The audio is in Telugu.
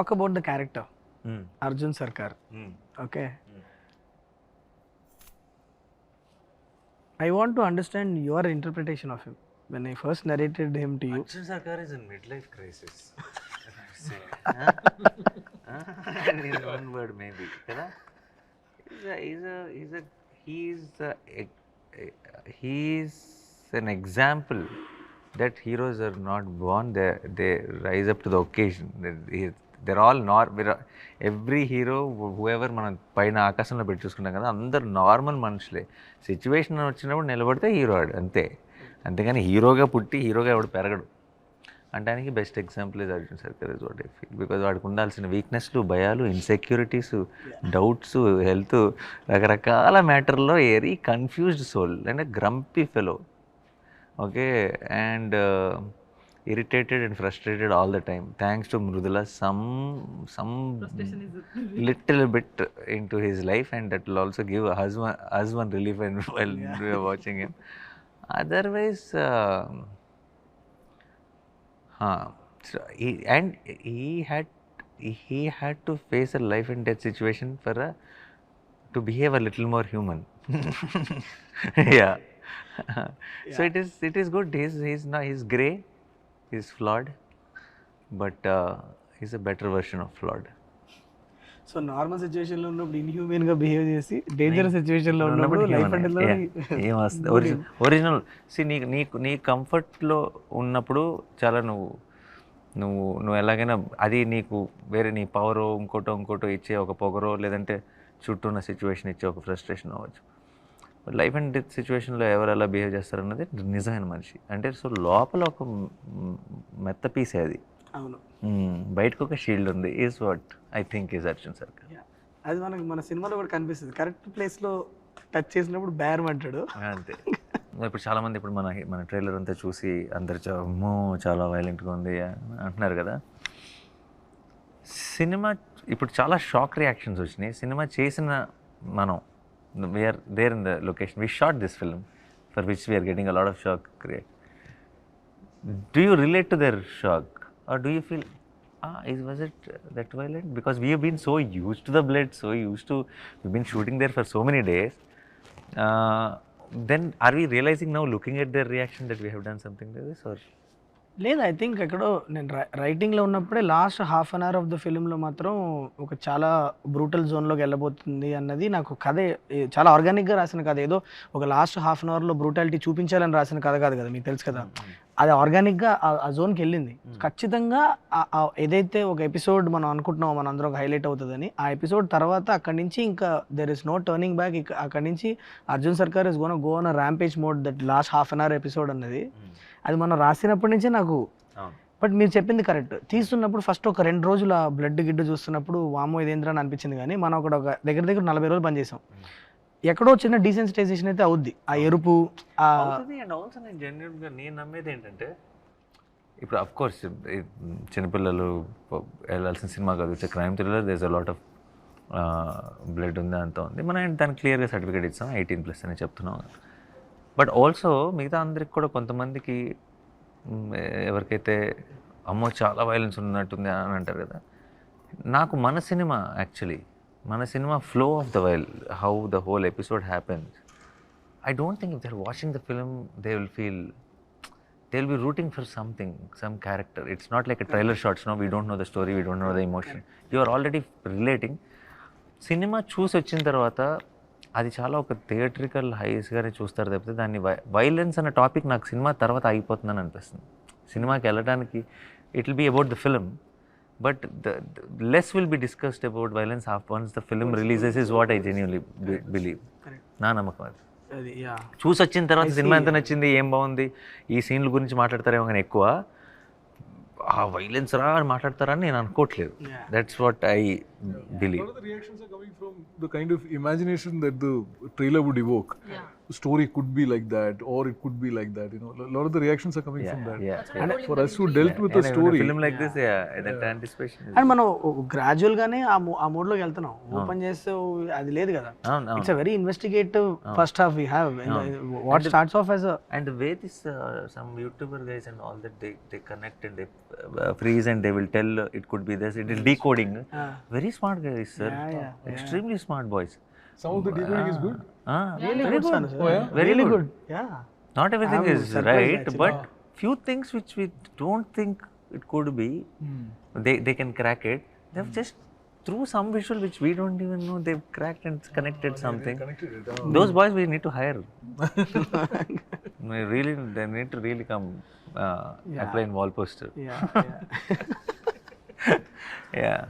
talk about the character, Arjun Sarkar. Okay. I want to understand your interpretation of him. When I first narrated him to you, Arjun Sarkar is in midlife crisis. In one word, maybe. Kada? He's an example that heroes are not born. They rise up to the occasion. They're all every hero, whoever మనం పైన ఆకాశంలో పెట్టి చూసుకుంటాం కదా, అందరు నార్మల్ మనుషులే. సిచ్యువేషన్ వచ్చినప్పుడు నిలబడితే హీరో ఆడు అంతే. అంతేగాని హీరోగా పుట్టి హీరోగా ఎవడు పెరగడు. అంటానికి best example is Arjun Sarkar is what I feel. Because వాడికి ఉండాల్సిన వీక్నెస్లు, భయాలు, ఇన్సెక్యూరిటీస్, డౌట్స్, హెల్త్, రకరకాల మ్యాటర్లో very confused soul and grumpy fellow. Okay, and irritated and frustrated all the time. Thanks to Mrudula, some little bit into his life, and that will also give us one relief while we are watching him. Otherwise, so he had to face a life and death situation to behave a little more human. Yeah. So it is good. He's grey. He's flawed, but he's a better version of flawed. So normal సిచ్యువేషన్లో ఉన్నప్పుడు ఇన్హ్యూమన్గా బిహేవ్ చేసి డేంజరస్ సిచ్యువేషన్లో ఉన్నప్పుడు లైఫ్ అండ్ ఒరిజినల్. సి నీ కంఫర్ట్లో ఉన్నప్పుడు చాలా నువ్వు ఎలాగైనా అది నీకు వేరే నీ పవరో ఇంకోటో ఇచ్చే ఒక పొగరో, లేదంటే చుట్టూ ఉన్న సిచ్యువేషన్ ఇచ్చే ఒక ఫ్రస్ట్రేషన్ అవ్వచ్చు. లైఫ్ అండ్ డెత్ సిచ్యువేషన్లో ఎవరు ఎలా బిహేవ్ చేస్తారన్నది నిజమైన మనిషి అంటే. సో లోపల ఒక మెత్త పీసే అది. అవును, బయటకు ఒక షీల్డ్ ఉంది. Is what I think is Arjun Sarkar. అది మనకి మన సినిమాలో కూడా కనిపిస్తుంది. కరెక్ట్ ప్లేస్లో టచ్ చేసినప్పుడు బేరం అంటాడు అంతే. ఇప్పుడు చాలామంది ఇప్పుడు మన ట్రైలర్ అంతా చూసి అందరు చాలా వైలెంట్గా ఉంది అంటున్నారు కదా. సినిమా ఇప్పుడు చాలా షాక్ రియాక్షన్స్ వచ్చినాయి. సినిమా చేసిన మనం, we are there in the location. We shot this film for which we are getting a lot of shock. Do you relate to their shock, or do you feel was it that violent? Because we have been so used to the blood, we've been shooting there for so many days. Then are we realizing now, looking at their reaction, that we have done something like this? Or లేదు, ఐ థింక్ ఎక్కడో నేను రైటింగ్లో ఉన్నప్పుడే last half an hour of the ఫిలింలో మాత్రం ఒక చాలా బ్రూటల్ జోన్లోకి వెళ్ళబోతుంది అన్నది నాకు కథే. చాలా ఆర్గానిక్గా రాసిన కథ. ఏదో ఒక లాస్ట్ హాఫ్ అన్ అవర్లో బ్రూటాలిటీ చూపించాలని రాసిన కథ కాదు కదా, మీకు తెలుసు కదా. అది ఆర్గానిక్గా ఆ జోన్కి వెళ్ళింది. ఖచ్చితంగా ఏదైతే ఒక ఎపిసోడ్ మనం అనుకుంటున్నామో మన అందరం హైలైట్ అవుతుందని, ఆ ఎపిసోడ్ తర్వాత అక్కడి నుంచి ఇంకా there is no turning back. అక్కడి నుంచి Arjun Sarkar is gonna go on rampage mode. That last half an hour episode అన్నది అది మనం రాసినప్పటి నుంచే నాకు. బట్ మీరు చెప్పింది కరెక్ట్. తీస్తున్నప్పుడు ఫస్ట్ ఒక 2 రోజులు ఆ బ్లడ్ గిడ్డు చూస్తున్నప్పుడు వామో ఇదేంద్రా అని అనిపించింది. కానీ మనం ఒక దగ్గర 40 రోజులు పనిచేసాం. ఎక్కడో చిన్న డీసెన్సిటైజేషన్ అయితే అవుద్ది. ఆ ఎరుపు అండ్ ఆల్సో నేను జెన్యున్గా నేను నమ్మేది ఏంటంటే, ఇప్పుడు అఫ్ కోర్స్ చిన్నపిల్లలు వెళ్ళాల్సిన సినిమా కాదు. It's crime thriller. There is a lot of blood ఉంది, అంతా ఉంది. మనం దానికి క్లియర్గా సర్టిఫికేట్ ఇస్తాం 18+ అని చెప్తున్నాం. బట్ ఆల్సో మిగతా అందరికి కూడా, కొంతమందికి ఎవరికైతే అమ్మో చాలా వైలెన్స్ ఉన్నట్టుంది అని అంటారు కదా. నాకు మన సినిమా flow of the how the whole episode happens, I don't think if they are watching the film they will be rooting for something, some character. It's not like a trailer shorts. No, we don't know the story, we don't know the emotion. You are already relating. సినిమా చూసి వచ్చిన తర్వాత అది చాలా ఒక థియేట్రికల్ హైస్గానే చూస్తారు తప్పితే దాన్ని వైలెన్స్ అనే టాపిక్ నాకు సినిమా తర్వాత అయిపోతుందని అనిపిస్తుంది. సినిమాకి వెళ్ళడానికి it will be about the film, but less will be discussed about violence once the film releases is what I genuinely believe. నా నమ్మకం అది. చూసి వచ్చిన తర్వాత సినిమా ఎంత నచ్చింది, ఏం బాగుంది, ఈ సీన్ల గురించి మాట్లాడతారేమో కానీ ఎక్కువ ఆ వైలెన్స్ రా అని మాట్లాడతారని నేను అనుకోవట్లేదు. That's what I believe. The reactions are coming from the kind of imagination that the trailer would evoke. story could be like that, or it could be like that. You know, a lot of the reactions are coming from that. Yeah. For us who dealt with the And story, a film like this, that anticipation is. And మనం గ్రాడ్యువల్ గానే ఆ మోడ్లోకి వెళ్తున్నాం. ఓపెన్ చేస్తే అది లేదు కదా. అవును. It's a very investigative first half we have. What starts off as And the way this some YouTuber guys and all that they connect and they freeze and they will tell it could be this. It is decoding. Very smart guys, sir. Extremely smart boys. some of the decoding is good. really good. Very Really good. good. Yeah. Not everything I'm is surprised right, actually. but few things which we don't think it could be, they can crack it. They've just through some visual which we don't even know they've cracked and connected something. Connected it. Those boys we need to hire. They need to really come apply in wall poster. Yeah. Yeah.